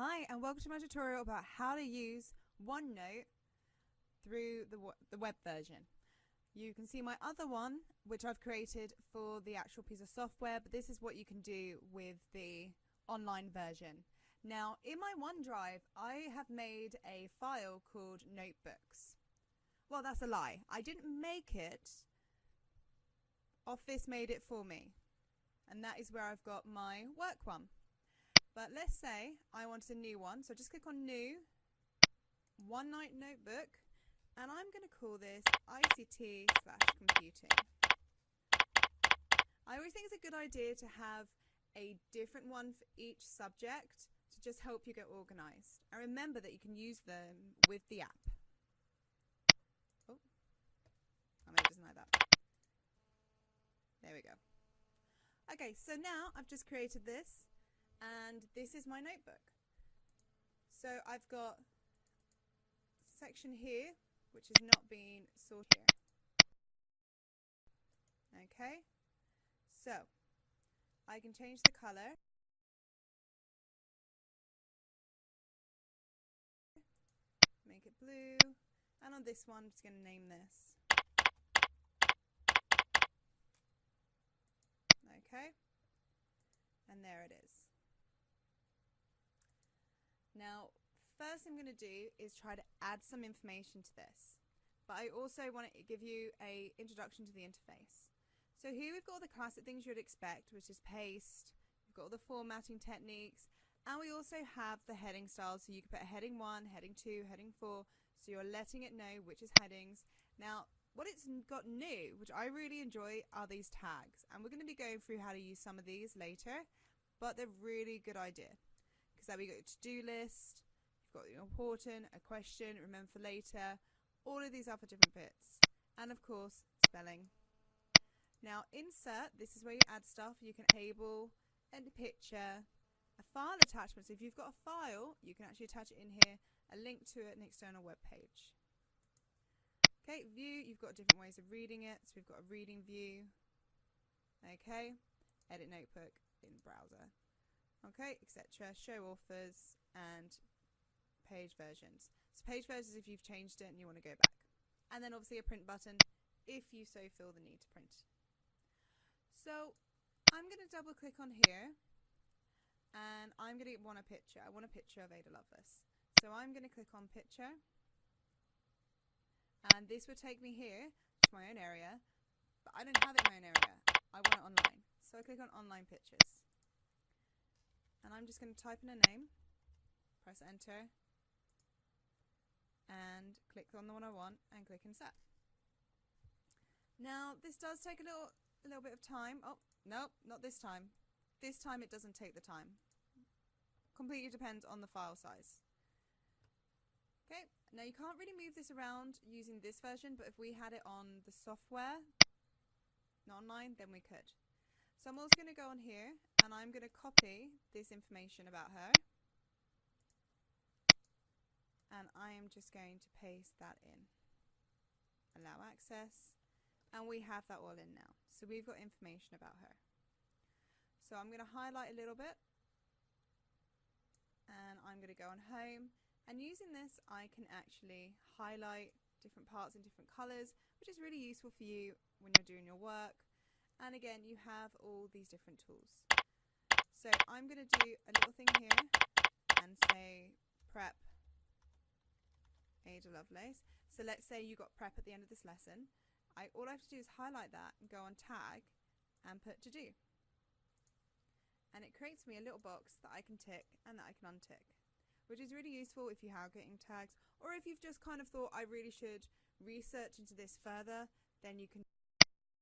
Hi and welcome to my tutorial about how to use OneNote through the web version. You can see my other one which I've created for the actual piece of software, but this is what you can do with the online version. Now in my OneDrive I have made a file called Notebooks. Well, that's a lie. I didn't make it. Office made it for me, and that is where I've got my work one. But let's say I want a new one, so just click on New, OneNote Notebook, and I'm going to call this ICT/computing. I always think it's a good idea to have a different one for each subject to just help you get organized. And remember that you can use them with the app. Oh, maybe it doesn't like that. There we go. Okay, so now I've just created this. And this is my notebook. So I've got a section here which is not being sorted here. Okay, so I can change the color. Make it blue, and on this one I'm just going to name this. Okay, and there it is. Now, first thing I'm going to do is try to add some information to this, but I also want to give you an introduction to the interface. So here we've got all the classic things you would expect, which is paste, we've got all the formatting techniques, and we also have the heading styles, so you can put a heading 1, heading 2, heading 4, so you're letting it know which is headings. Now, what it's got new, which I really enjoy, are these tags, and we're going to be going through how to use some of these later, but they're really good idea. Because we got a to-do list, you've got the important, a question, remember for later, all of these are for different bits, and of course spelling. Now insert, this is where you add stuff. You can enable a picture, a file attachment, so if you've got a file you can actually attach it in here, a link to an external web page. Okay, view, you've got different ways of reading it, so we've got a reading view. Okay, edit notebook in browser. Okay, etc. Show authors and page versions. So page versions if you've changed it and you want to go back. And then obviously a print button if you so feel the need to print. So I'm going to double click on here and I'm going to want a picture. I want a picture of Ada Lovelace. So I'm going to click on picture and this will take me here to my own area, but I don't have it in my own area. I want it online. So I click on online pictures. And I'm just going to type in a name, press enter, and click on the one I want and click insert. Now this does take a little bit of time. Oh, no, not this time. This time it doesn't take the time. Completely depends on the file size. Okay, now you can't really move this around using this version, but if we had it on the software, not online, then we could. So I'm also going to go on here and I'm going to copy this information about her and I am just going to paste that in. Allow access, and we have that all in now. So we've got information about her. So I'm going to highlight a little bit and I'm going to go on home, and using this I can actually highlight different parts in different colors, which is really useful for you when you're doing your work. And again, you have all these different tools. So I'm going to do a little thing here and say prep Ada Lovelace. So let's say you got prep at the end of this lesson. All I have to do is highlight that and go on tag and put to do. And it creates me a little box that I can tick and that I can untick, which is really useful if you are getting tags, or if you've just kind of thought I really should research into this further, then you can